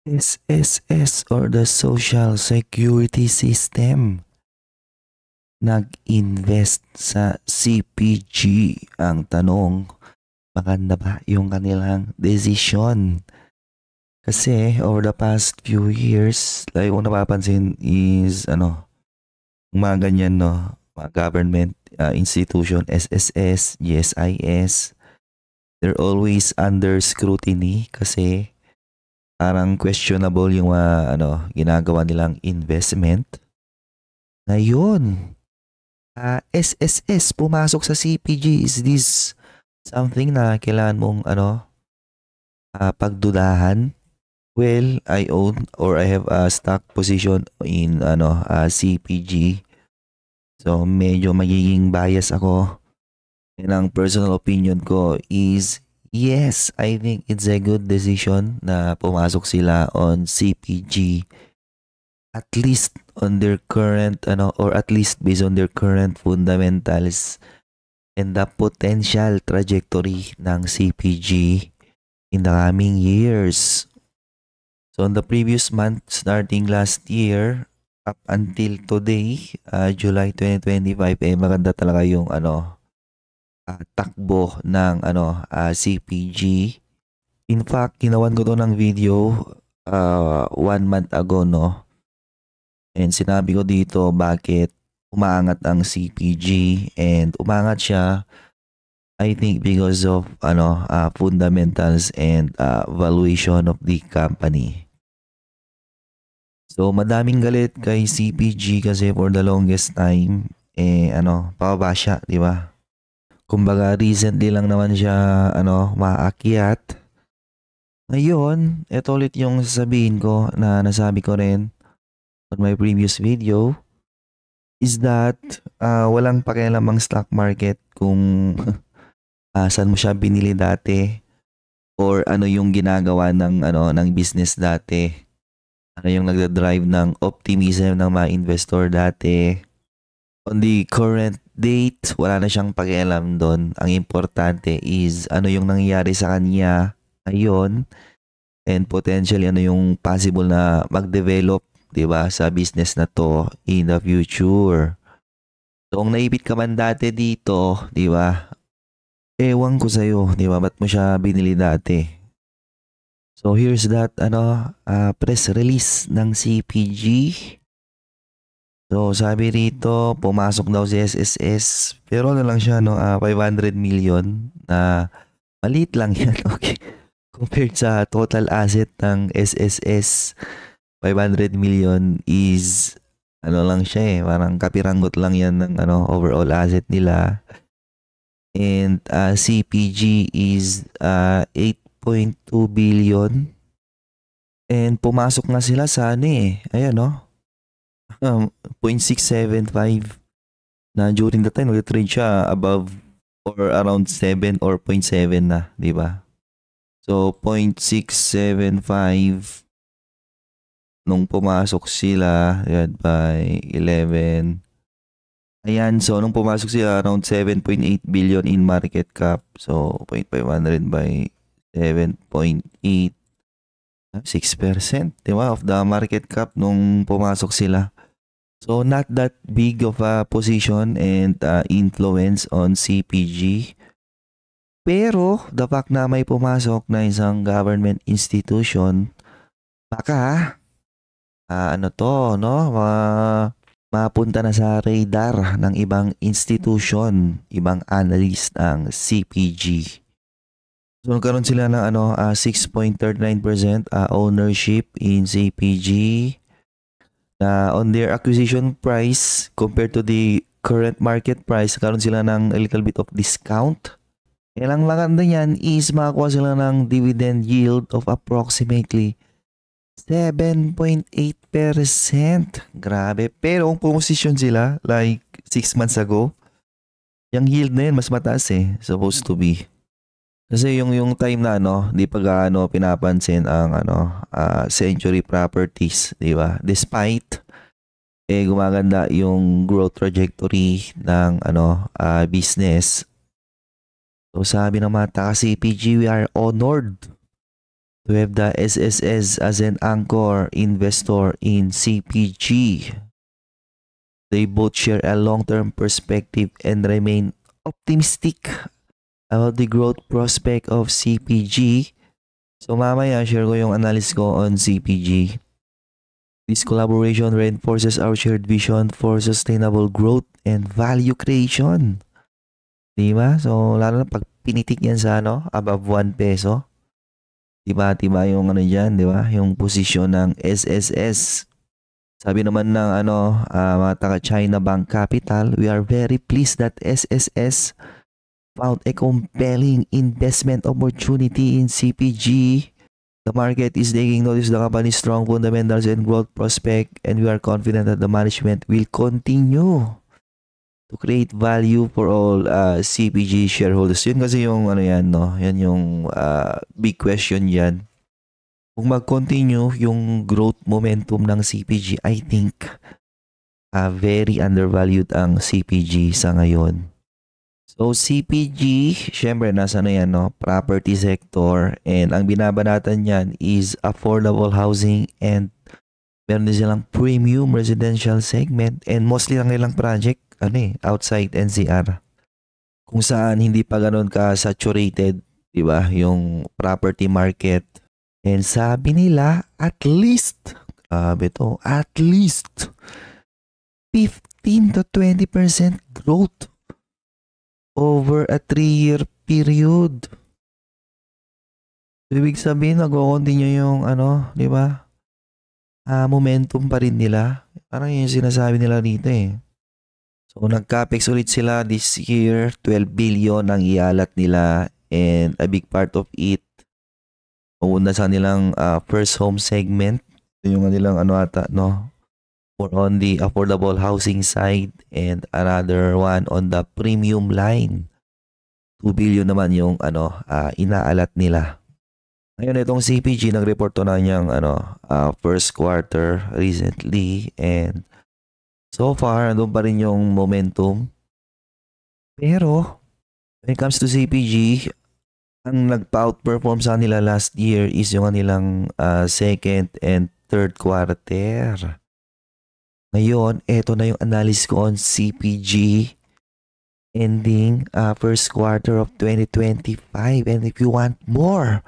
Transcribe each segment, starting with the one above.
SSS or the Social Security System nag-invest sa CPG. Ang tanong, maganda ba yung kanilang decision? Kasi over the past few years, like kung napapansin is mga ganyan mga government institution, SSS, GSIS, they're always under scrutiny kasi parang questionable yung ginagawa nilang investment. Ngayon, SSS pumasok sa CPG. Is this something na kailangan mong pagdudahan? Well, I own or I have a stock position in CPG. So medyo magiging bias ako. And ang personal opinion ko is yes, I think it's a good decision na pumasok sila on CPG. At least on their current or at least based on their current fundamentals and the potential trajectory ng CPG in the coming years. So on the previous month, starting last year up until today, July 2025, maganda talaga yung takbo ng CPG. In fact, ginawan ko to ng video 1 month ago, and sinabi ko dito bakit umaangat ang CPG, and umangat siya I think because of fundamentals and valuation of the company. So madaming galit kay CPG kasi for the longest time pababa siya, di ba? Kumbaga recently lang naman siya maakyat. Ngayon, ito ulit yung sasabihin ko na nasabi ko rin on my previous video is that walang pakialam ang stock market kung saan mo siya binili dati or ano yung ginagawa ng business dati. Ano yung nagda-drive ng optimism ng mga investor dati. On the current date, wala na siyang pakialam doon. Ang importante is ano yung nangyayari sa kanya ngayon and potentially ano yung possible na mag-develop, 'di ba, sa business na to in the future. So kung naipit ka man dati dito, 'di ba? Ewan ko sa'yo, 'di ba? Ba't mo siya binili dati? So here's that press release ng CPG. So sabi rito, pumasok daw si SSS, pero lang siya 500 million na maliit lang yan, okay. Compared sa total asset ng SSS, 500 million is lang siya parang kapiranggot lang yan ng overall asset nila. And CPG is 8.2 billion. And pumasok na sila sa ayan 0.675 na during the time nag-trade siya above or around 7 or 0.7 na, di ba? So 0.675 nung pumasok sila by 11. Ayan, so nung pumasok sila around 7.8 billion in market cap. So 0.500 by 7.8, 6%, diba, of the market cap nung pumasok sila. So not that big of a position and influence on CPG. Pero the fact na may pumasok na isang government institution, baka mapunta na sa radar ng ibang institution, ibang analyst ng CPG. So nagkaroon sila ng 6.39% ownership in CPG. On their acquisition price compared to the current market price, karon sila ng a little bit of discount. Ang maganda niyan is makakuha sila ng dividend yield of approximately 7.8%. Grabe. Pero kung pumosisyon sila like 6 months ago, yung yield na yun mas mataas supposed to be. Kasi yung time na di pa gaano pinapansin ang Century Properties, di ba? Despite gumaganda yung growth trajectory ng business. So sabi ng mga taga CPG, we are honored to have the SSS as an anchor investor in CPG. They both share a long-term perspective and remain optimistic about the growth prospect of CPG. So mamaya share ko yung analysis ko on CPG. This collaboration reinforces our shared vision for sustainable growth and value creation. Diba? So lalo na pag pinitik yan sa above 1 peso. Diba yung dyan, diba? Yung posisyon ng SSS. Sabi naman ng mga taga-China Bank Capital, we are very pleased that SSS found a compelling investment opportunity in CPG. The market is taking notice of the company's strong fundamentals and growth prospect, and we are confident that the management will continue to create value for all CPG shareholders. Yun kasi yung yan yung big question yan. Kung mag-continue yung growth momentum ng CPG, I think very undervalued ang CPG sa ngayon. So CPG, syempre nasa property sector, and ang binabanatan niyan is affordable housing, and meron din silang premium residential segment, and mostly ang ilang project outside NCR. Kung saan hindi pa ganoon ka saturated, 'di ba, yung property market. And sabi nila at least 15 to 20% growth over a 3-year period. Ibig sabihin, nag-continue yung di ba? Momentum pa rin nila. Parang yung sinasabi nila dito eh. So, nag-capex ulit sila this year. 12 billion ang ialat nila, and a big part of it mauna sa nilang first home segment. Ito yung nilang for on the affordable housing side, and another one on the premium line. 2 billion naman yung inaalat nila. Ngayon itong CPG nag-report to na niyang first quarter recently, and so far andun pa rin yung momentum. Pero when it comes to CPG, ang nagpa-outperform sa nila last year is yung kanilang second and third quarter. Ngayon, eto na yung analysis ko on CPG ending first quarter of 2025. And if you want more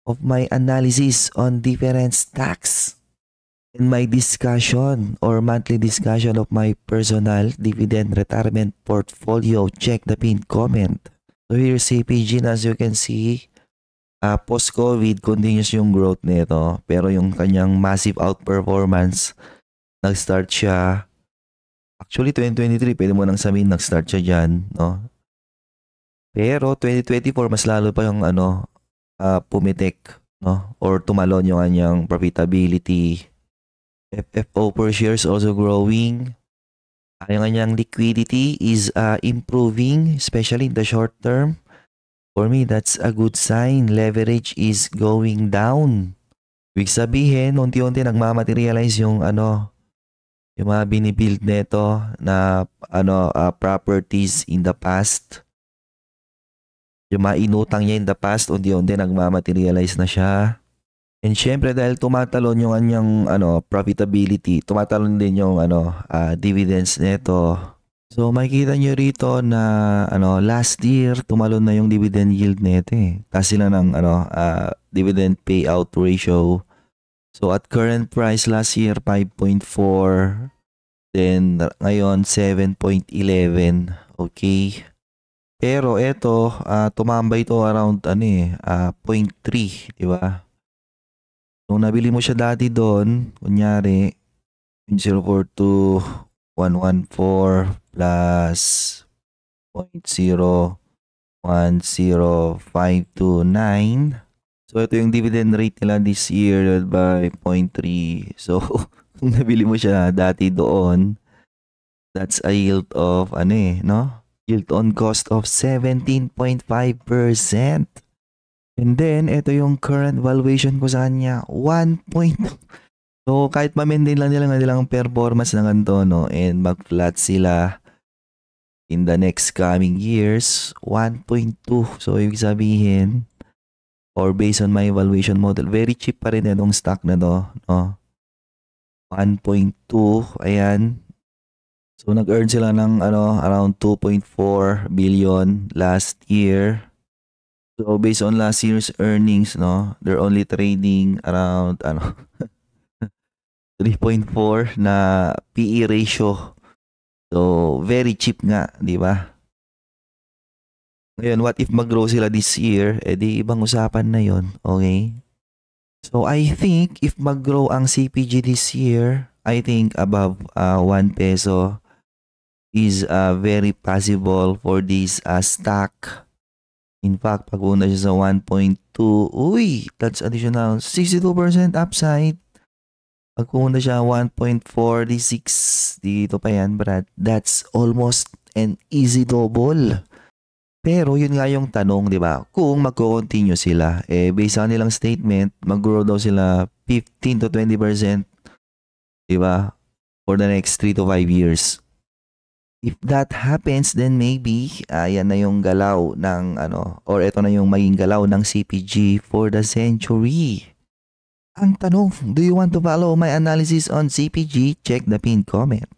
of my analysis on different stocks and my discussion or monthly discussion of my personal dividend retirement portfolio, check the pinned comment. So here's CPG, and as you can see, post-COVID continuous yung growth nito, pero yung kanyang massive outperformance nag-start siya. Actually, 2023, pwede mo nang sabihin nag-start siya dyan, no? Pero 2024, mas lalo pa yung pumitik, no? Or tumalon yung kanyang profitability. FFO per share is also growing. Yung kanyang liquidity is improving, especially in the short term. For me, that's a good sign. Leverage is going down. Ibig sabihin, unti-unti nagmamaterialize yung yung mga binibuild neto na properties in the past. Yung mga inutang niya in the past, unti-unti nagmamaterialize na siya. And syempre dahil tumatalon yung kanyang profitability, tumatalon din yung dividends neto. So makikita nyo rito na last year tumalon na yung dividend yield neto eh. Taas sila ng dividend payout ratio. So at current price last year 5.4, then ngayon 7.11. Okay. Pero eto tumambay to around 0.3, di ba? Kung nabili mo siya dati doon, kunyari 0.042,114 plus 0.010529. So ito yung dividend rate nila this year by 0.3. So kung nabili mo siya dati doon, that's a yield of yield on cost of 17.5%. And then, ito yung current valuation ko sa kanya, 1. So, kahit ma-maintain lang nilang performance na ganito, no, and mag-flat sila in the next coming years, 1.2. So, ibig sabihin, or based on my evaluation model, very cheap pa rin itong stock na to, no? 1.2, ayan. So nag-earn sila ng around 2.4 billion last year. So based on last year's earnings, no, they're only trading around 3.4 na PE ratio. So very cheap nga, di ba? Ngayon, what if mag-grow sila this year? Eh di ibang usapan na yon, okay? So I think if mag-grow ang CPG this year, I think above 1 peso is very possible for this stock. In fact, pag una siya sa 1.2, uy, that's additional 62% upside. Pag una siya 1.46, dito pa yan, Brad. That's almost an easy double. Pero yun nga yung tanong, di ba? Kung magko-continue sila, eh based sa nilang statement, mag-grow daw sila 15 to 20%, di ba? For the next 3 to 5 years. If that happens, then maybe yan na yung galaw ng or ito na yung maging galaw ng CPG for the century. Ang tanong, do you want to follow my analysis on CPG? Check the pinned comment.